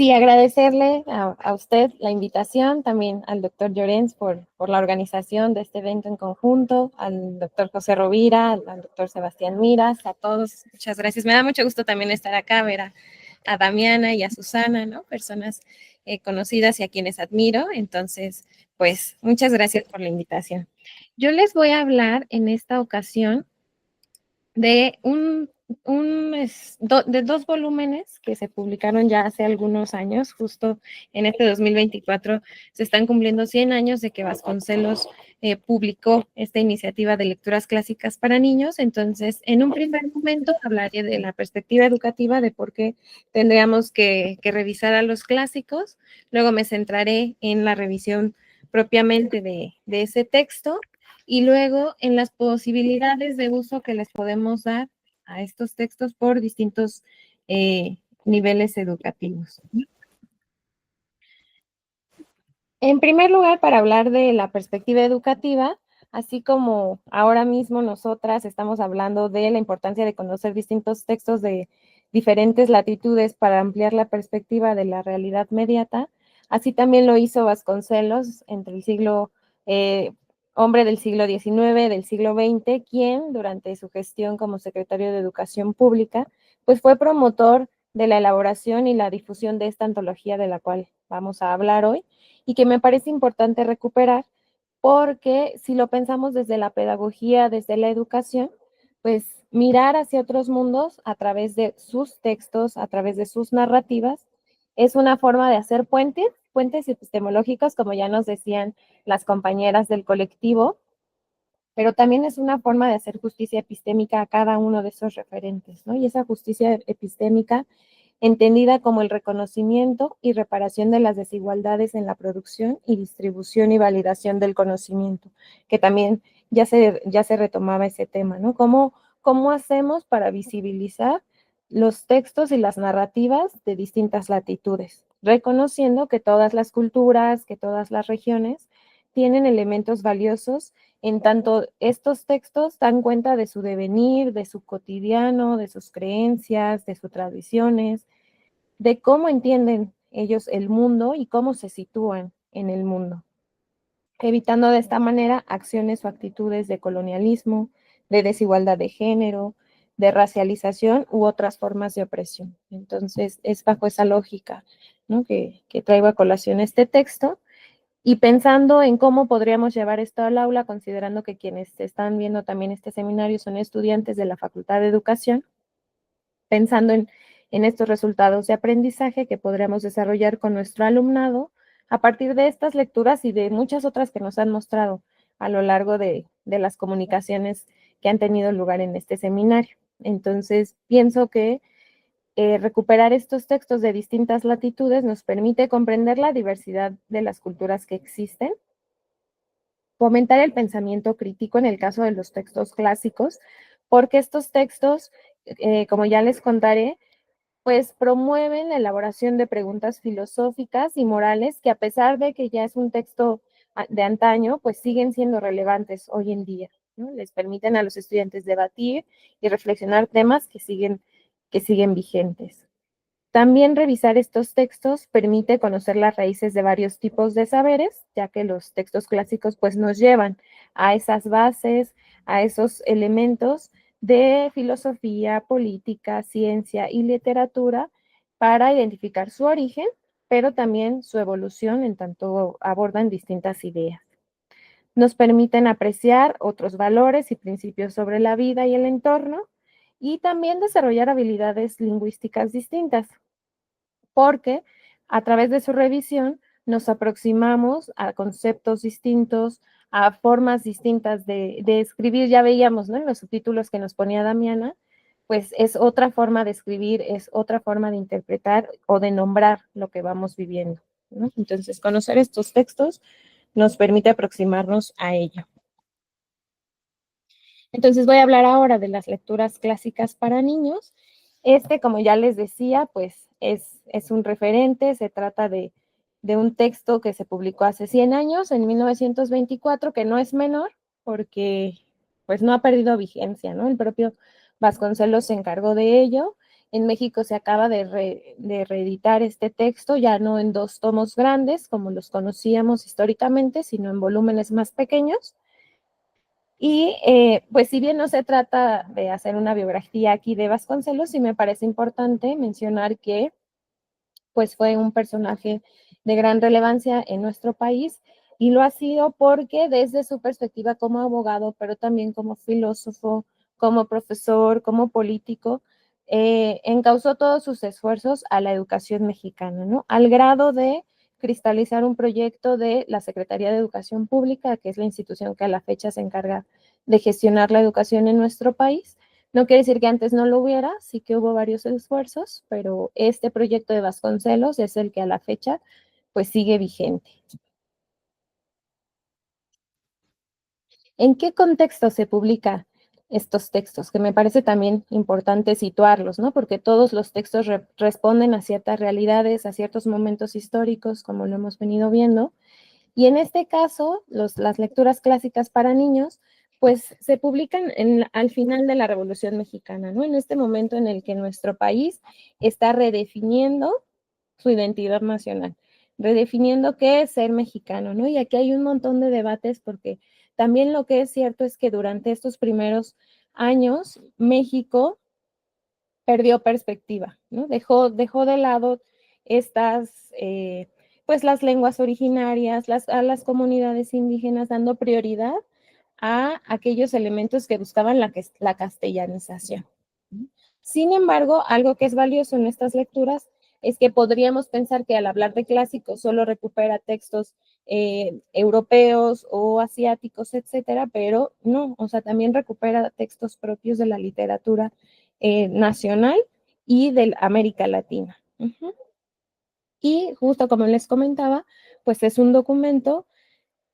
Sí, agradecerle a usted la invitación, también al doctor Llorens por la organización de este evento en conjunto, al doctor José Rovira, al doctor Sebastián Miras, a todos, muchas gracias. Me da mucho gusto también estar acá, ver a Damiana y a Susana, ¿no? Personas conocidas y a quienes admiro. Entonces, pues, muchas gracias por la invitación. Yo les voy a hablar en esta ocasión de de dos volúmenes que se publicaron ya hace algunos años, justo en este 2024 se están cumpliendo 100 años de que Vasconcelos publicó esta iniciativa de lecturas clásicas para niños. Entonces, en un primer momento hablaré de la perspectiva educativa, de por qué tendríamos que revisar a los clásicos, luego me centraré en la revisión propiamente de ese texto, y luego en las posibilidades de uso que les podemos dar a estos textos por distintos niveles educativos. En primer lugar, para hablar de la perspectiva educativa, así como ahora mismo nosotras estamos hablando de la importancia de conocer distintos textos de diferentes latitudes para ampliar la perspectiva de la realidad mediata, así también lo hizo Vasconcelos entre el siglo hombre del siglo XIX, del siglo XX, quien durante su gestión como secretario de Educación Pública, pues fue promotor de la elaboración y la difusión de esta antología de la cual vamos a hablar hoy, y que me parece importante recuperar, porque si lo pensamos desde la pedagogía, desde la educación, pues mirar hacia otros mundos a través de sus textos, a través de sus narrativas, es una forma de hacer puentes epistemológicos, como ya nos decían las compañeras del colectivo, pero también es una forma de hacer justicia epistémica a cada uno de esos referentes, ¿no? Y esa justicia epistémica entendida como el reconocimiento y reparación de las desigualdades en la producción y distribución y validación del conocimiento, que también ya se retomaba ese tema, ¿no? ¿Cómo hacemos para visibilizar los textos y las narrativas de distintas latitudes, reconociendo que todas las culturas, que todas las regiones tienen elementos valiosos, en tanto estos textos dan cuenta de su devenir, de su cotidiano, de sus creencias, de sus tradiciones, de cómo entienden ellos el mundo y cómo se sitúan en el mundo, evitando de esta manera acciones o actitudes de colonialismo, de desigualdad de género, de racialización u otras formas de opresión. Entonces, es bajo esa lógica, ¿no?, que traigo a colación este texto, y pensando en cómo podríamos llevar esto al aula, considerando que quienes están viendo también este seminario son estudiantes de la Facultad de Educación, pensando en estos resultados de aprendizaje que podríamos desarrollar con nuestro alumnado a partir de estas lecturas y de muchas otras que nos han mostrado a lo largo de las comunicaciones que han tenido lugar en este seminario. Entonces, pienso que recuperar estos textos de distintas latitudes nos permite comprender la diversidad de las culturas que existen, fomentar el pensamiento crítico en el caso de los textos clásicos, porque estos textos, como ya les contaré, pues promueven la elaboración de preguntas filosóficas y morales que, a pesar de que ya es un texto de antaño, pues siguen siendo relevantes hoy en día, ¿no? Les permiten a los estudiantes debatir y reflexionar temas que siguen vigentes. También revisar estos textos permite conocer las raíces de varios tipos de saberes, ya que los textos clásicos pues nos llevan a esas bases, a esos elementos de filosofía, política, ciencia y literatura para identificar su origen, pero también su evolución en tanto abordan distintas ideas. Nos permiten apreciar otros valores y principios sobre la vida y el entorno, y también desarrollar habilidades lingüísticas distintas, porque a través de su revisión nos aproximamos a conceptos distintos, a formas distintas de escribir. Ya veíamos, ¿no?, en los subtítulos que nos ponía Damiana, pues es otra forma de escribir, es otra forma de interpretar o de nombrar lo que vamos viviendo, ¿no? Entonces, conocer estos textos nos permite aproximarnos a ello. Entonces voy a hablar ahora de las lecturas clásicas para niños. Como ya les decía, pues es un referente, se trata de un texto que se publicó hace 100 años, en 1924, que no es menor, porque pues no ha perdido vigencia, ¿no? El propio Vasconcelos se encargó de ello, En México se acaba de reeditar este texto, ya no en 2 tomos grandes, como los conocíamos históricamente, sino en volúmenes más pequeños. Y pues si bien no se trata de hacer una biografía aquí de Vasconcelos, sí me parece importante mencionar que pues fue un personaje de gran relevancia en nuestro país y lo ha sido porque desde su perspectiva como abogado, pero también como filósofo, como profesor, como político, encauzó todos sus esfuerzos a la educación mexicana, ¿no? Al grado de cristalizar un proyecto de la Secretaría de Educación Pública, que es la institución que a la fecha se encarga de gestionar la educación en nuestro país. No quiere decir que antes no lo hubiera, sí que hubo varios esfuerzos, pero este proyecto de Vasconcelos es el que a la fecha pues sigue vigente. ¿En qué contexto se publica estos textos? Que me parece también importante situarlos, ¿no? Porque todos los textos responden a ciertas realidades, a ciertos momentos históricos, como lo hemos venido viendo. Y en este caso, las lecturas clásicas para niños, pues se publican al final de la Revolución Mexicana, ¿no? En este momento en el que nuestro país está redefiniendo su identidad nacional, redefiniendo qué es ser mexicano, ¿no? Y aquí hay un montón de debates porque también lo que es cierto es que durante estos primeros años México perdió perspectiva, ¿no? Dejó de lado estas, pues las lenguas originarias, a las comunidades indígenas, dando prioridad a aquellos elementos que buscaban la castellanización. Sin embargo, algo que es valioso en estas lecturas es que podríamos pensar que al hablar de clásicos solo recupera textos europeos o asiáticos, etcétera, pero no, o sea, también recupera textos propios de la literatura nacional y de América Latina. Y justo como les comentaba, pues es un documento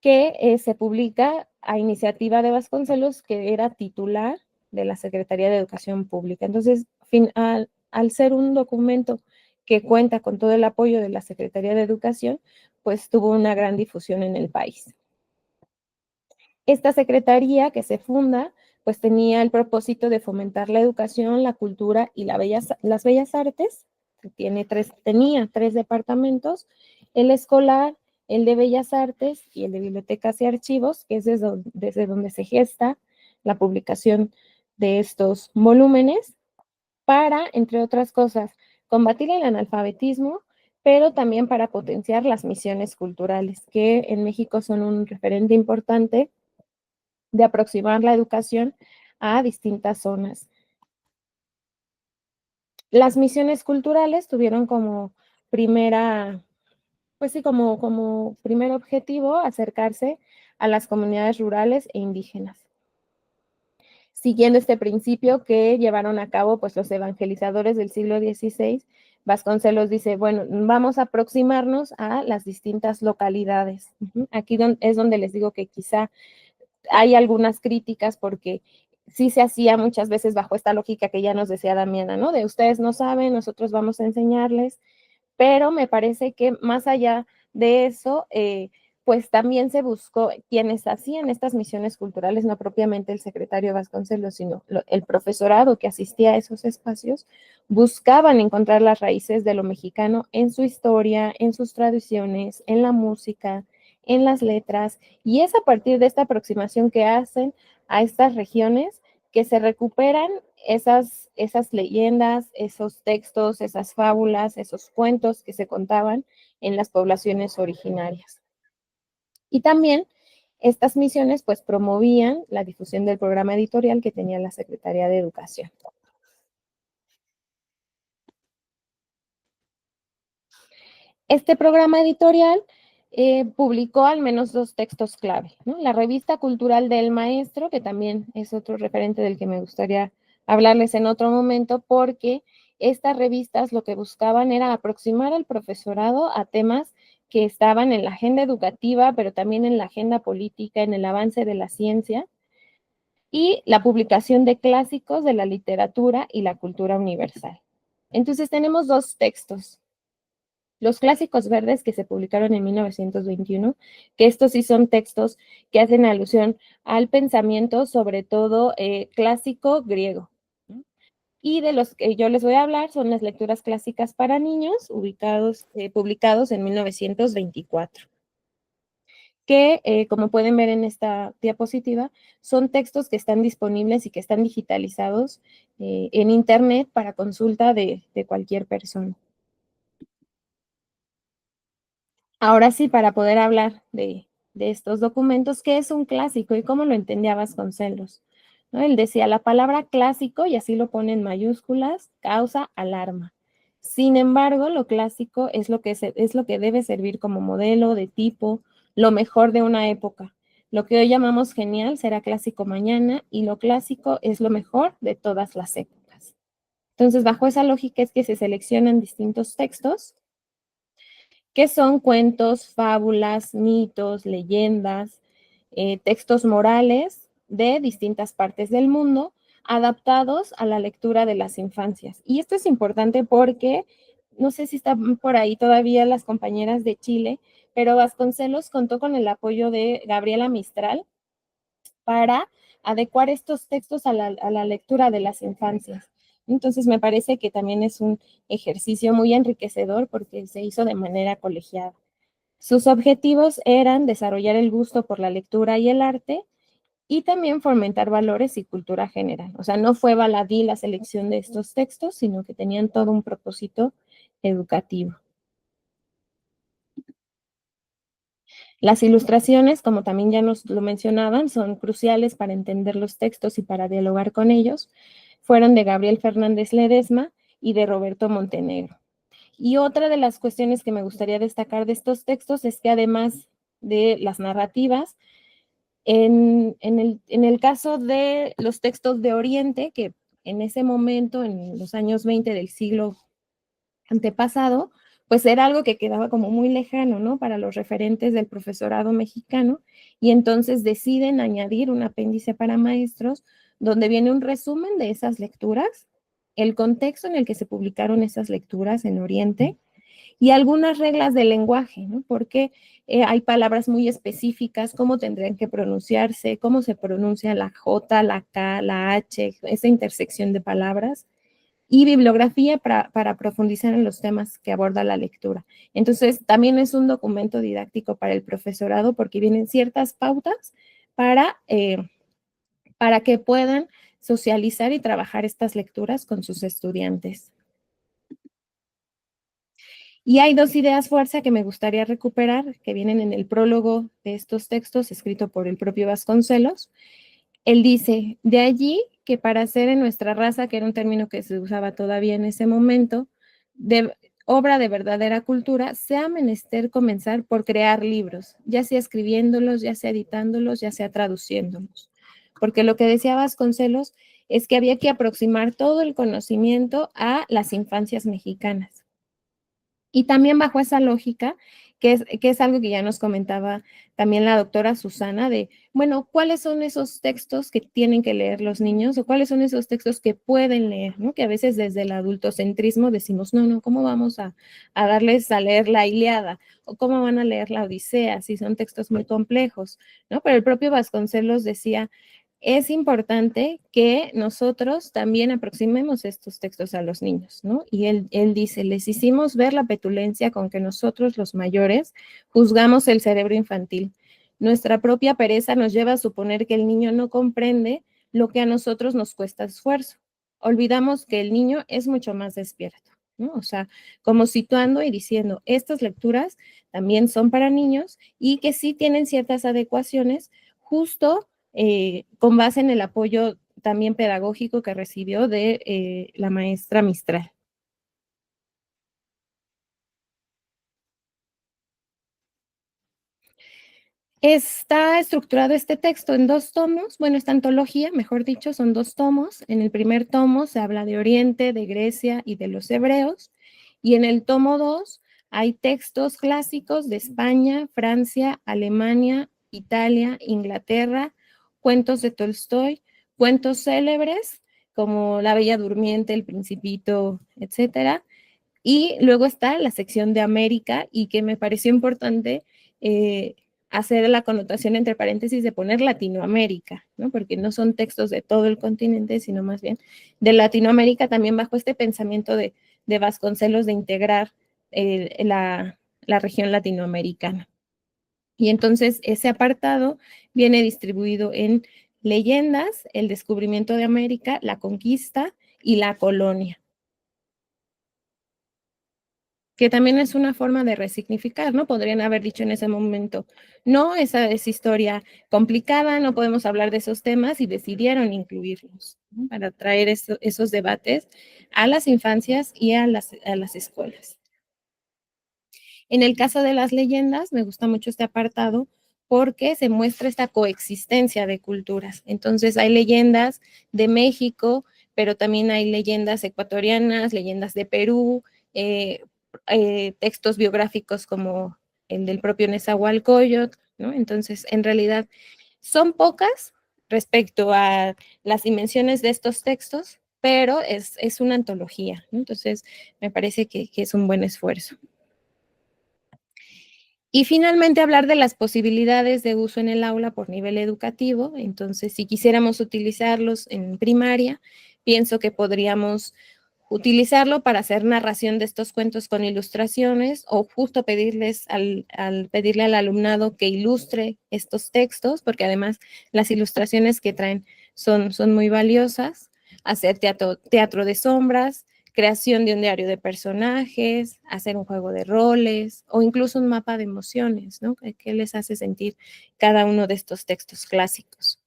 que se publica a iniciativa de Vasconcelos, que era titular de la Secretaría de Educación Pública. Entonces, al ser un documento que cuenta con todo el apoyo de la Secretaría de Educación, pues tuvo una gran difusión en el país. Esta secretaría que se funda, pues tenía el propósito de fomentar la educación, la cultura y las bellas artes. Tenía 3 departamentos: el escolar, el de bellas artes y el de bibliotecas y archivos, que es desde donde se gesta la publicación de estos volúmenes para, entre otras cosas, combatir el analfabetismo, pero también para potenciar las misiones culturales, que en México son un referente importante de aproximar la educación a distintas zonas. Las misiones culturales tuvieron como primera, pues sí, como primer objetivo acercarse a las comunidades rurales e indígenas, siguiendo este principio que llevaron a cabo pues los evangelizadores del siglo XVI. Vasconcelos dice, bueno, vamos a aproximarnos a las distintas localidades. Aquí es donde les digo que quizá hay algunas críticas porque sí se hacía muchas veces bajo esta lógica que ya nos decía Damiana, ¿no? De ustedes no saben, nosotros vamos a enseñarles, pero me parece que más allá de eso, pues también se buscó quienes hacían estas misiones culturales, no propiamente el secretario Vasconcelos, sino el profesorado que asistía a esos espacios, buscaban encontrar las raíces de lo mexicano en su historia, en sus tradiciones, en la música, en las letras, y es a partir de esta aproximación que hacen a estas regiones que se recuperan esas leyendas, esos textos, esas fábulas, esos cuentos que se contaban en las poblaciones originarias. Y también estas misiones pues promovían la difusión del programa editorial que tenía la Secretaría de Educación. Este programa editorial publicó al menos 2 textos clave, ¿no? La revista cultural del maestro, que también es otro referente del que me gustaría hablarles en otro momento, porque estas revistas lo que buscaban era aproximar al profesorado a temas que estaban en la agenda educativa, pero también en la agenda política, en el avance de la ciencia, y la publicación de clásicos de la literatura y la cultura universal. Entonces tenemos 2 textos: los clásicos verdes, que se publicaron en 1921, que estos sí son textos que hacen alusión al pensamiento, sobre todo clásico griego. Y de los que yo les voy a hablar son las lecturas clásicas para niños, publicados en 1924, que, como pueden ver en esta diapositiva, son textos que están disponibles y que están digitalizados en Internet para consulta de cualquier persona. Ahora sí, para poder hablar de estos documentos, ¿qué es un clásico y cómo lo entendía Vasconcelos? ¿No? Él decía, la palabra clásico, y así lo pone en mayúsculas, causa alarma. Sin embargo, lo clásico es lo que debe servir como modelo, de tipo, lo mejor de una época. Lo que hoy llamamos genial será clásico mañana y lo clásico es lo mejor de todas las épocas. Entonces, bajo esa lógica es que se seleccionan distintos textos que son cuentos, fábulas, mitos, leyendas, textos morales de distintas partes del mundo, adaptados a la lectura de las infancias. Y esto es importante porque, no sé si están por ahí todavía las compañeras de Chile, pero Vasconcelos contó con el apoyo de Gabriela Mistral para adecuar estos textos a la lectura de las infancias. Entonces me parece que también es un ejercicio muy enriquecedor porque se hizo de manera colegiada. Sus objetivos eran desarrollar el gusto por la lectura y el arte y también fomentar valores y cultura general. O sea, no fue baladí la selección de estos textos, sino que tenían todo un propósito educativo. Las ilustraciones, como también ya nos lo mencionaban, son cruciales para entender los textos y para dialogar con ellos. Fueron de Gabriel Fernández Ledesma y de Roberto Montenegro. Y otra de las cuestiones que me gustaría destacar de estos textos es que además de las narrativas, en el caso de los textos de Oriente, que en ese momento, en los años 20 del siglo antepasado, pues era algo que quedaba como muy lejano, ¿no? Para los referentes del profesorado mexicano, y entonces deciden añadir un apéndice para maestros donde viene un resumen de esas lecturas, el contexto en el que se publicaron esas lecturas en Oriente y algunas reglas del lenguaje, ¿no? Porque hay palabras muy específicas, cómo tendrían que pronunciarse, cómo se pronuncia la J, la K, la H, esa intersección de palabras y bibliografía para profundizar en los temas que aborda la lectura. Entonces, también es un documento didáctico para el profesorado porque vienen ciertas pautas para que puedan socializar y trabajar estas lecturas con sus estudiantes. Y hay dos ideas fuerza que me gustaría recuperar, que vienen en el prólogo de estos textos, escrito por el propio Vasconcelos. Él dice, de allí que para ser en nuestra raza, que era un término que se usaba todavía en ese momento, de obra de verdadera cultura, sea menester comenzar por crear libros, ya sea escribiéndolos, ya sea editándolos, ya sea traduciéndolos. Porque lo que decía Vasconcelos es que había que aproximar todo el conocimiento a las infancias mexicanas. Y también bajo esa lógica, que es algo que ya nos comentaba también la doctora Susana, de, bueno, ¿cuáles son esos textos que tienen que leer los niños o cuáles son esos textos que pueden leer? ¿No? Que a veces desde el adultocentrismo decimos, no, ¿cómo vamos a darles a leer la Ilíada? ¿O cómo van a leer la Odisea si son textos muy complejos? ¿No? Pero el propio Vasconcelos decía, es importante que nosotros también aproximemos estos textos a los niños, ¿no? Y él dice, les hicimos ver la petulencia con que nosotros los mayores juzgamos el cerebro infantil. Nuestra propia pereza nos lleva a suponer que el niño no comprende lo que a nosotros nos cuesta esfuerzo. Olvidamos que el niño es mucho más despierto, ¿no? O sea, como situando y diciendo, estas lecturas también son para niños y que sí tienen ciertas adecuaciones justo con base en el apoyo también pedagógico que recibió de la maestra Mistral. Está estructurado este texto en dos tomos, bueno, esta antología, mejor dicho, son dos tomos. En el primer tomo se habla de Oriente, de Grecia y de los hebreos, y en el tomo 2 hay textos clásicos de España, Francia, Alemania, Italia, Inglaterra, cuentos de Tolstoy, cuentos célebres como La Bella Durmiente, El Principito, etcétera. Y luego está la sección de América y que me pareció importante hacer la connotación entre paréntesis de poner Latinoamérica, ¿no? Porque no son textos de todo el continente, sino más bien de Latinoamérica, también bajo este pensamiento de Vasconcelos de integrar la región latinoamericana. Y entonces ese apartado viene distribuido en leyendas, el descubrimiento de América, la conquista y la colonia, que también es una forma de resignificar, ¿no? Podrían haber dicho en ese momento, no, esa es historia complicada, no podemos hablar de esos temas y decidieron incluirlos, ¿no? Para traer esos debates a las infancias y a las escuelas. En el caso de las leyendas, me gusta mucho este apartado porque se muestra esta coexistencia de culturas. Entonces hay leyendas de México, pero también hay leyendas ecuatorianas, leyendas de Perú, eh, textos biográficos como el del propio Nezahualcóyotl, ¿no? Entonces, en realidad, son pocas respecto a las dimensiones de estos textos, pero es una antología, ¿no? Entonces, me parece que es un buen esfuerzo. Y finalmente hablar de las posibilidades de uso en el aula por nivel educativo. Entonces, si quisiéramos utilizarlos en primaria, pienso que podríamos utilizarlo para hacer narración de estos cuentos con ilustraciones o justo pedirle al alumnado que ilustre estos textos, porque además las ilustraciones que traen son muy valiosas. Hacer teatro de sombras, creación de un diario de personajes, hacer un juego de roles o incluso un mapa de emociones, ¿no? ¿Qué les hace sentir cada uno de estos textos clásicos?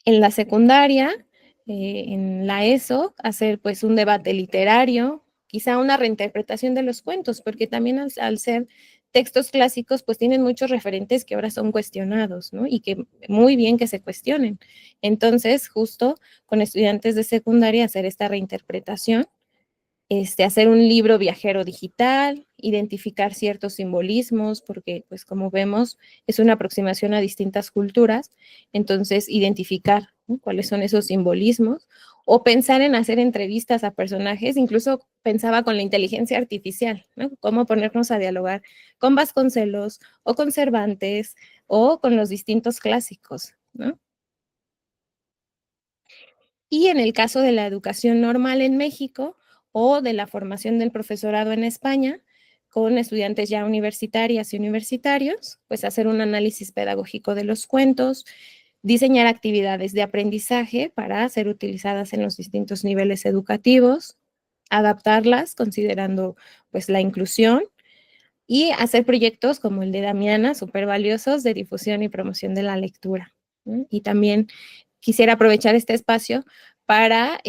En la secundaria, en la ESO, hacer pues un debate literario, quizá una reinterpretación de los cuentos, porque también al ser textos clásicos, pues tienen muchos referentes que ahora son cuestionados, ¿no? Y que muy bien que se cuestionen. Entonces, justo con estudiantes de secundaria, hacer esta reinterpretación, hacer un libro viajero digital, identificar ciertos simbolismos, porque pues como vemos es una aproximación a distintas culturas, entonces identificar, ¿no?, cuáles son esos simbolismos, o pensar en hacer entrevistas a personajes, incluso pensaba con la inteligencia artificial, ¿no? Cómo ponernos a dialogar con Vasconcelos o con Cervantes o con los distintos clásicos, ¿no? Y en el caso de la educación normal en México o de la formación del profesorado en España, con estudiantes ya universitarias y universitarios, pues hacer un análisis pedagógico de los cuentos, diseñar actividades de aprendizaje para ser utilizadas en los distintos niveles educativos, adaptarlas considerando pues la inclusión y hacer proyectos como el de Damiana, súper valiosos de difusión y promoción de la lectura. Y también quisiera aprovechar este espacio para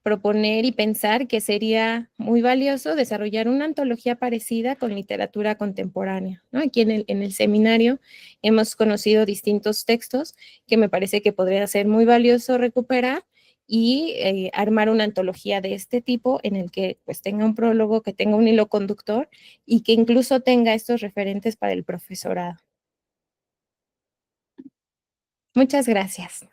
proponer y pensar que sería muy valioso desarrollar una antología parecida con literatura contemporánea, ¿no? Aquí en el seminario hemos conocido distintos textos que me parece que podría ser muy valioso recuperar y armar una antología de este tipo en el que pues tenga un prólogo, que tenga un hilo conductor y que incluso tenga estos referentes para el profesorado. Muchas gracias.